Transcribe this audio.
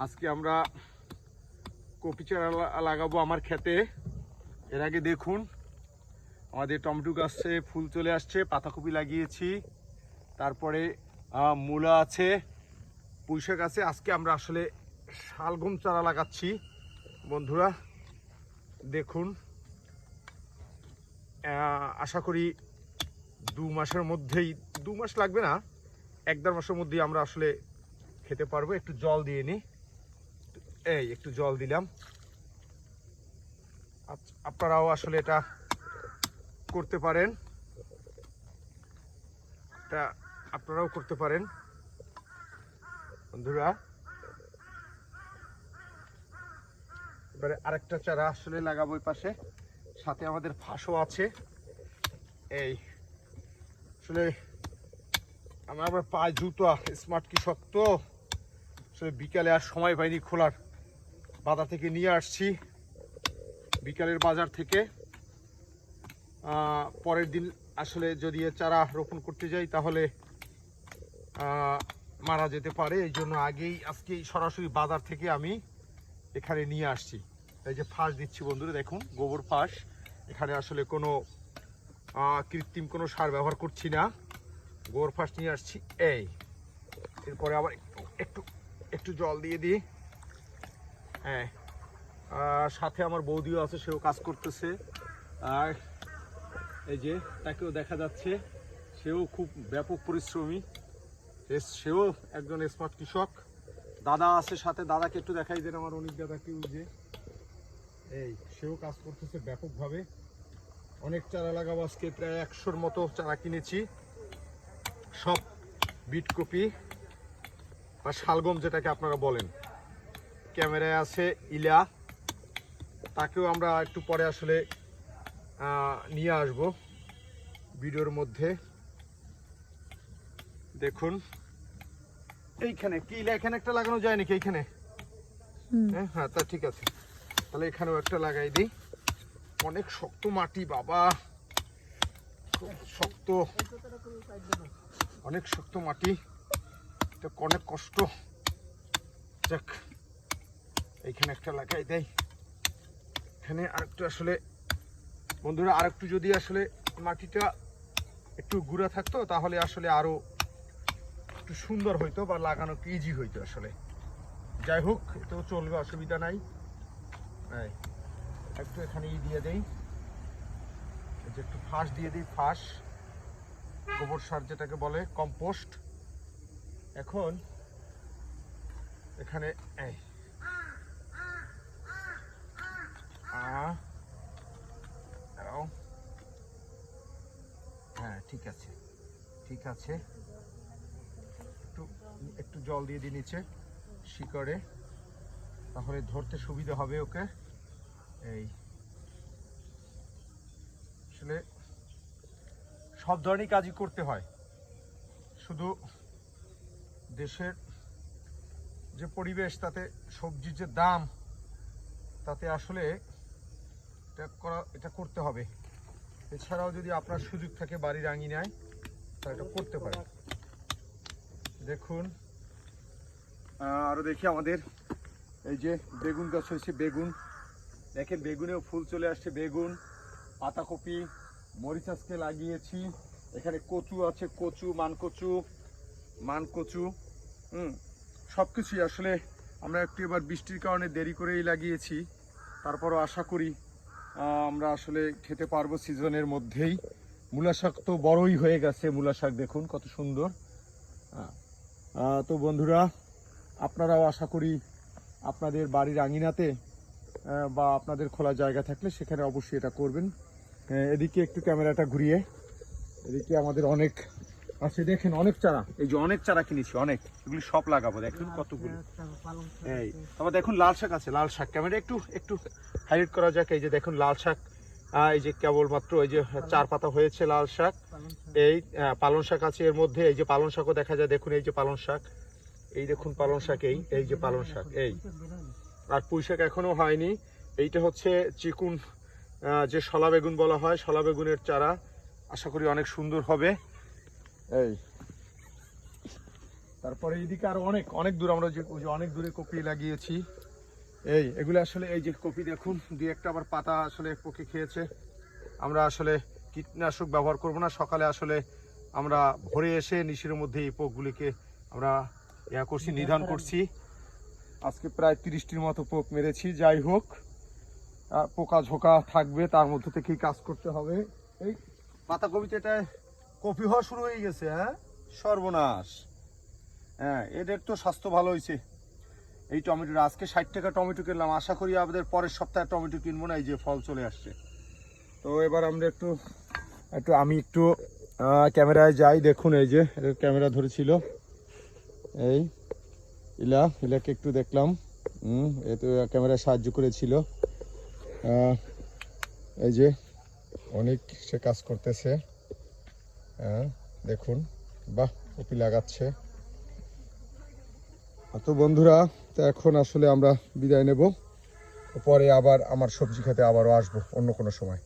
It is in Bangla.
আজকে আমরা কপি চারা লাগাবো আমার ক্ষেতে। এর আগে দেখুন আমাদের টমেটো গাছে ফুল চলে আসছে, পাতাকপি লাগিয়েছি, তারপরে মূলা আছে, পুঁইশাক আছে। আজকে আমরা আসলে শালগম চারা লাগাচ্ছি বন্ধুরা। দেখুন আশা করি 2 মাসের মধ্যেই, 2 মাস লাগবে না, 1-1.5 মাসের মধ্যেই আমরা আসলে খেতে পারবো। একটু জল দিয়ে নিই, এই একটু জল দিলাম। আপনারাও আসলে এটা করতে পারেন, এটা আপনারাও করতে পারেন বন্ধুরা। এবারে আরেকটা চারা আসলে লাগাবো ওই পাশে, সাথে আমাদের ফাঁসও আছে। এই আসলে আমার পায়ে জুতো, স্মার্ট কৃষক তো আসলে বিকালে আর সময় পাইনি খোলার, বাজার থেকে নিয়ে আসছি, বিকালের বাজার থেকে। পরের দিন আসলে যদি চারা রোপণ করতে যাই তাহলে মারা যেতে পারে, এই জন্য আগেই আজকেই সরাসরি বাজার থেকে আমি এখানে নিয়ে আসছি। এই যে ফাঁস দিচ্ছি বন্ধুরা, দেখুন গোবর ফাঁস, এখানে আসলে কোনো কৃত্রিম কোনো সার ব্যবহার করছি না, গোবর ফাঁস নিয়ে আসছি। এই এরপরে আবার একটু একটু জল দিয়ে দিই। হ্যাঁ, সাথে আমার বৌদিও আছে, সেও কাজ করতেছে। আর এই যে তাকেও দেখা যাচ্ছে, সেও খুব ব্যাপক পরিশ্রমী, সেও একজন স্মার্ট কৃষক। দাদা আছে সাথে, দাদাকে একটু দেখাই দেন, আমার অনেক দাদাকে, যে এই সেও কাজ করতেছে ব্যাপকভাবে। অনেক চারা লাগাবো আজকে, প্রায় 100-র মতো চারা কিনেছি, সব বিটকপি বা শালগম যেটাকে আপনারা বলেন। ক্যামেরায় আছে ইলা, তাকেও আমরা একটু পরে আসলে নিয়ে আসব ভিডিওর মধ্যে। দেখুন এইখানে কি ইলা, এখানে একটা লাগানো যায় নাকি এইখানে? হ্যাঁ, তা ঠিক আছে, তাহলে এখানেও একটা লাগাই দিই। অনেক শক্ত মাটি বাবা, খুব শক্ত, অনেক শক্ত মাটি, এটা অনেক কষ্ট। যাক, এইখানে একটা লাগাই দেয়। এখানে আরেকটু আসলে বন্ধুরা, আরেকটু যদি আসলে মাটিটা একটু গুঁড়া থাকতো তাহলে আসলে আরো একটু সুন্দর হইতো বা লাগানো ইজি হইতো আসলে। যাই হোক, এটাও চলবে, অসুবিধা নাই। একটু এখানে দিয়ে দেই, এই যে একটু ফাঁস দিয়ে দিই, ফাঁস, গোবর সার যেটাকে বলে, কম্পোস্ট। এখন এখানে হ্যাঁ ঠিক আছে, ঠিক আছে, একটু একটু জল দিয়ে দিই নিচে শিকড়ে, তাহলে ধরতে সুবিধা হবে ওকে। এই আসলে সব ধরনের কাজই করতে হয়, শুধু দেশের যে পরিবেশ, তাতে সবজির যে দাম, তাতে আসলে এটা করতে হবে। এছাড়াও যদি আপনার সুযোগ থাকে বাড়ির আঙিনায়, তা এটা করতে পারেন। দেখুন আরো দেখি আমাদের এই যে বেগুন গাছ হয়েছে, বেগুন দেখেন, বেগুনেও ফুল চলে আসছে, বেগুন, পাতাকপি, মরিচ আজকে লাগিয়েছি। এখানে কচু আছে, কচু, মানকচু, সবকিছুই আসলে আমরা একটু এবার বৃষ্টির কারণে দেরি করেই লাগিয়েছি, তারপরও আশা করি আমরা আসলে খেতে পারবো সিজনের মধ্যেই। মূলা শাক তো বড়ই হয়ে গেছে, মূলা শাক দেখুন কত সুন্দর। তো বন্ধুরা, আপনারাও আশা করি আপনাদের বাড়ির আঙিনাতে বা আপনাদের খোলা জায়গা থাকলে সেখানে অবশ্যই এটা করবেন। এদিকে একটু ক্যামেরাটা ঘুরিয়ে, এদিকে আমাদের অনেক আছে, দেখেন অনেক চারা, এই যে অনেক চারা কিনেছি, অনেক, এগুলি সব লাগাবো। দেখুন কতগুলো, এই আবার দেখুন লাল শাক আছে, লাল শাক, ক্যামেরা একটু একটু হাইলাইট করা যাক। এই যে দেখুন লাল শাক, এই যে কেবলমাত্র এই যে 4 পাতা হয়েছে লাল শাক। এই পালং শাক আছে এর মধ্যে, এই যে পালং শাকও দেখা যায়, দেখুন এই যে পালং শাক, এই দেখুন পালং শাক, এই যে পালং শাক, এই আর পুঁই শাক এখনো হয়নি। এইটা হচ্ছে চিকুন, যে শলা বেগুন বলা হয়, শলা বেগুনের চারা, আশা করি অনেক সুন্দর হবে। এই তারপরে এইদিকে আরো অনেক অনেক দূর আমরা যে ওই যে অনেক দূরে কপি লাগিয়েছি। এগুলো আসলে এই যে কপি দেখুন দুই একটা আবার পাতা আসলে পোকে খেয়েছে। আমরা আসলে কীটনাশক ব্যবহার করব না, সকালে আসলে আমরা ভোরে এসে নিশির মধ্যে এই পোকগুলিকে আমরা করছি, নিধন করছি। আজকে প্রায় 30টির মতো পোক মেরেছি। যাই হোক, পোকা ঝোঁকা থাকবে, তার মধ্যে থেকেই কাজ করতে হবে। এই পাতাকপিতে এটা কপি হওয়া শুরু হয়ে গেছে। হ্যাঁ, সর্বনাশ। হ্যাঁ, এদের তো স্বাস্থ্য ভালো হয়েছে। এই টমেটোটা আজকে 60 টাকা টমেটো কিনলাম, আশা করি আমাদের পরের সপ্তাহে টমেটো কিনবো না। এই যে ফল চলে আসছে। তো এবার আমরা আমি একটু ক্যামেরায় যাই। দেখুন এই যে ক্যামেরা ধরেছিল, এই ইলাকে একটু দেখলাম। এ তো ক্যামেরায় সাহায্য করেছিল। এই যে অনেক সে কাজ করতেছে। দেখুন, বাহ, কপি লাগাচ্ছে। তো বন্ধুরা, তো এখন আসলে আমরা বিদায় নেব। পরে আবার আমার সবজি খেতে আবারও আসবো অন্য কোনো সময়।